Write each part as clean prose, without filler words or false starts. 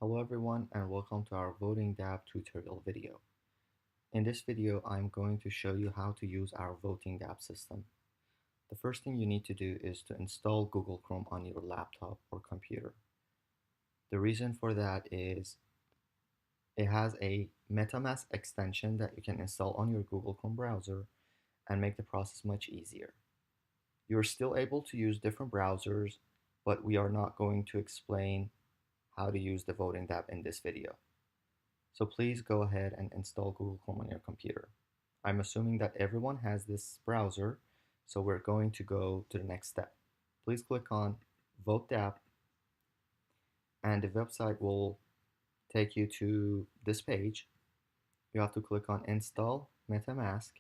Hello everyone and welcome to our Voting DAPP tutorial video. In this video, I'm going to show you how to use our Voting DAPP system. The first thing you need to do is to install Google Chrome on your laptop or computer. The reason for that is it has a MetaMask extension that you can install on your Google Chrome browser and make the process much easier. You're still able to use different browsers, but we are not going to explain how to use the Voting DAPP in this video. So please go ahead and install Google Chrome on your computer. I'm assuming that everyone has this browser, so we're going to go to the next step. Please click on Vote DAPP, and the website will take you to this page. You have to click on Install MetaMask,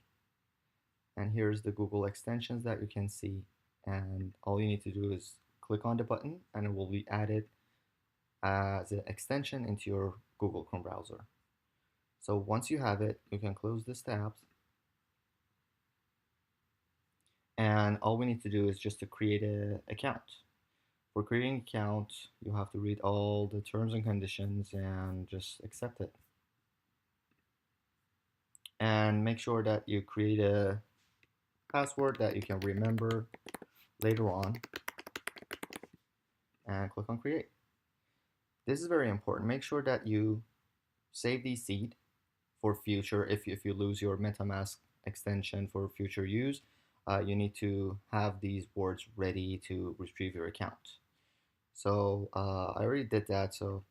and here's the Google extensions that you can see, and all you need to do is click on the button and it will be added as an extension into your Google Chrome browser. So once you have it, you can close this tab. And all we need to do is just to create an account. For creating an account, you have to read all the terms and conditions and just accept it. And make sure that you create a password that you can remember later on. And click on create. This is very important. Make sure that you save the seed for future. If you lose your MetaMask extension for future use, you need to have these words ready to retrieve your account. So I already did that, so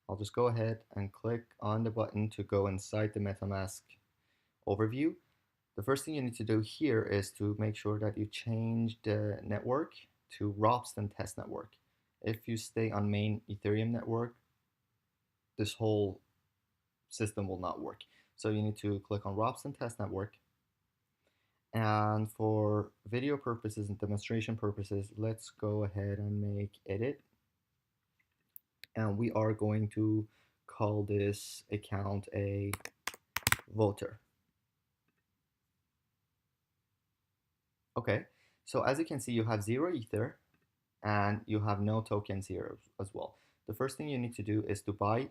I'll just go ahead and click on the button to go inside the MetaMask overview. The first thing you need to do here is to make sure that you change the network to Ropsten test network. If you stay on main Ethereum network, this whole system will not work. So you need to click on Ropsten test network. And for video purposes and demonstration purposes, let's go ahead and make edit. And we are going to call this account a voter. Okay, so as you can see, you have 0 Ether and you have no tokens here as well. The first thing you need to do is to buy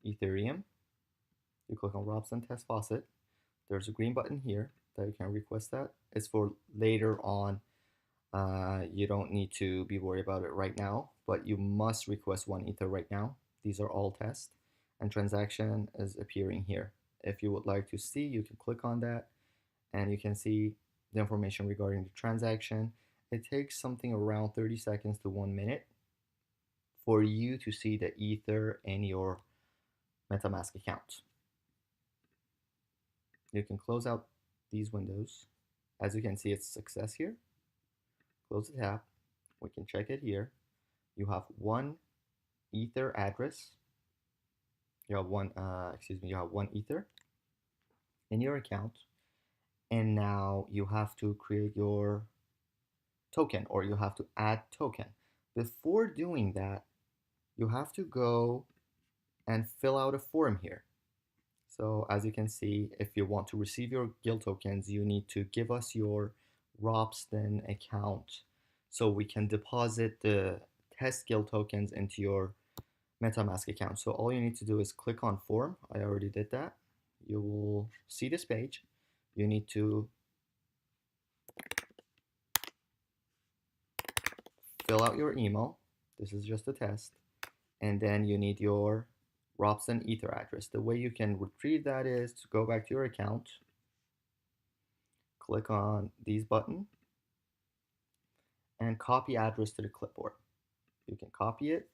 Ethereum. You click on Ropsten Test Faucet. There's a green button here that you can request that. It's for later on. You don't need to be worried about it right now, but you must request 1 Ether right now. These are all tests, and transaction is appearing here. If you would like to see, you can click on that, and you can see the information regarding the transaction. It takes something around 30 seconds to 1 minute for you to see the Ether in your MetaMask account. You can close out these windows. As you can see, it's success here. Close the tab. We can check it here. You have 1 Ether address. You have one Ether in your account. And now you have to create your token, or you have to add token. Before doing that, you have to go and fill out a form here. So as you can see, if you want to receive your GIL tokens, you need to give us your Ropsten account so we can deposit the test GIL tokens into your MetaMask account. So all you need to do is click on form. I already did that. You will see this page. You need to fill out your email. This is just a test. And then you need your Ropsten Ether address. The way you can retrieve that is to go back to your account, click on these buttons, and copy address to the clipboard. You can copy it,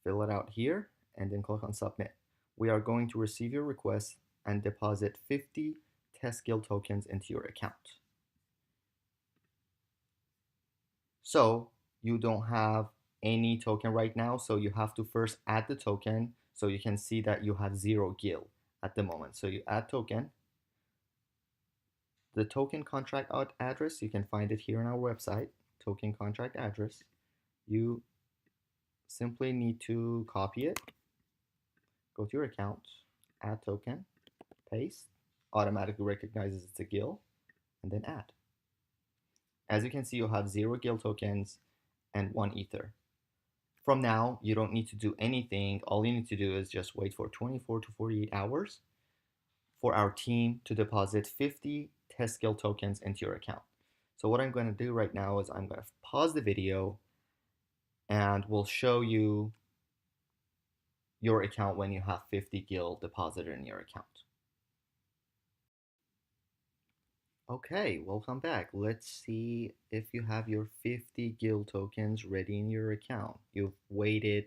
fill it out here, and then click on submit. We are going to receive your request and deposit 50 test GIL tokens into your account. So you don't have any token right now, so you have to first add the token so you can see that you have 0 GIL at the moment. So you add token. The token contract address, you can find it here on our website, token contract address. You simply need to copy it, go to your account, add token, paste, automatically recognizes it's a GIL, and then add. As you can see, you have 0 GIL tokens and 1 Ether. From now, you don't need to do anything. All you need to do is just wait for 24 to 48 hours for our team to deposit 50 test skill tokens into your account. So what I'm going to do right now is I'm going to pause the video and we'll show you your account when you have 50 gil deposited in your account. Okay, welcome back. Let's see if you have your 50 gil tokens ready in your account. You've waited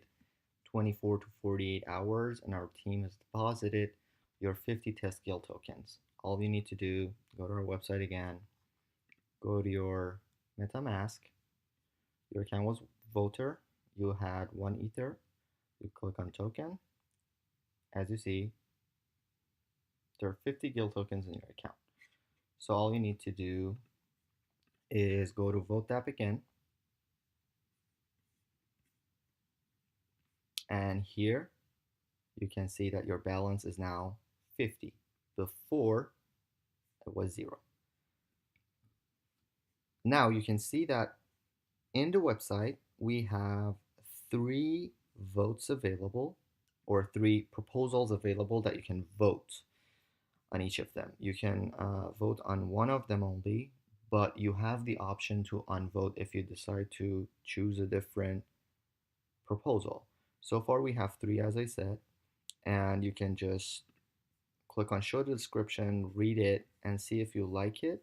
24 to 48 hours and our team has deposited your 50 test gil tokens. All you need to do, go to our website again, go to your MetaMask. Your account was voter. You had 1 Ether. You click on token. As you see, there are 50 gil tokens in your account. So all you need to do is go to Vote DAPP again. And here you can see that your balance is now 50. Before it was 0. Now you can see that in the website we have 3 votes available, or 3 proposals available that you can vote on each of them. You can vote on one of them only, but you have the option to unvote if you decide to choose a different proposal. So far we have 3, as I said, and you can just click on show the description, read it, and see if you like it.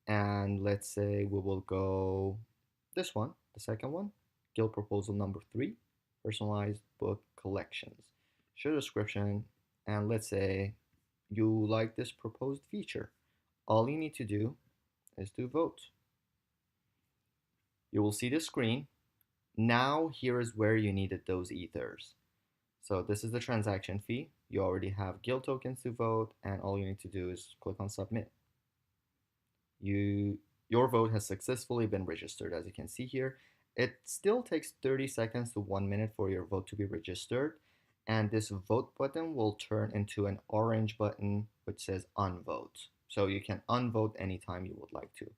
And let's say we will go this one, the second one, guild proposal number 3, personalized book collections. Show the description, and let's say you like this proposed feature. All you need to do is to vote. You will see the screen. Now here is where you needed those ethers. So this is the transaction fee. You already have guild tokens to vote, and all you need to do is click on submit. Your vote has successfully been registered. As you can see here, it still takes 30 seconds to 1 minute for your vote to be registered, and this vote button will turn into an orange button which says unvote. So you can unvote anytime you would like to.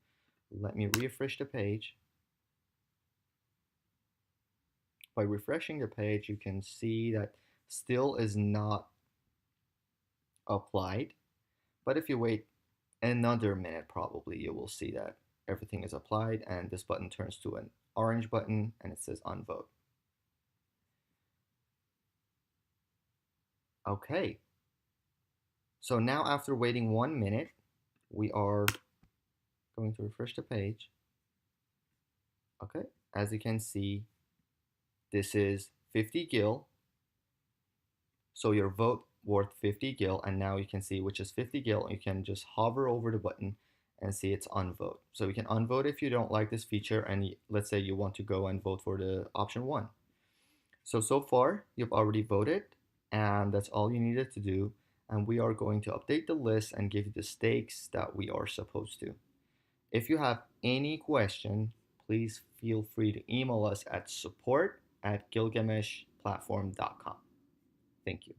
Let me refresh the page. By refreshing the page, you can see that still is not applied, but if you wait another minute, probably you will see that everything is applied and this button turns to an orange button and it says unvote. Okay, so now after waiting 1 minute, we are going to refresh the page. Okay, as you can see, this is 50 gil. So your vote worth 50 gil, and now you can see which is 50 gil. You can just hover over the button and see it's unvote. So you can unvote if you don't like this feature, and let's say you want to go and vote for the option 1. So far you've already voted, and that's all you needed to do. And we are going to update the list and give you the stakes that we are supposed to. If you have any question, please feel free to email us at support@gilgameshplatform.com. Thank you.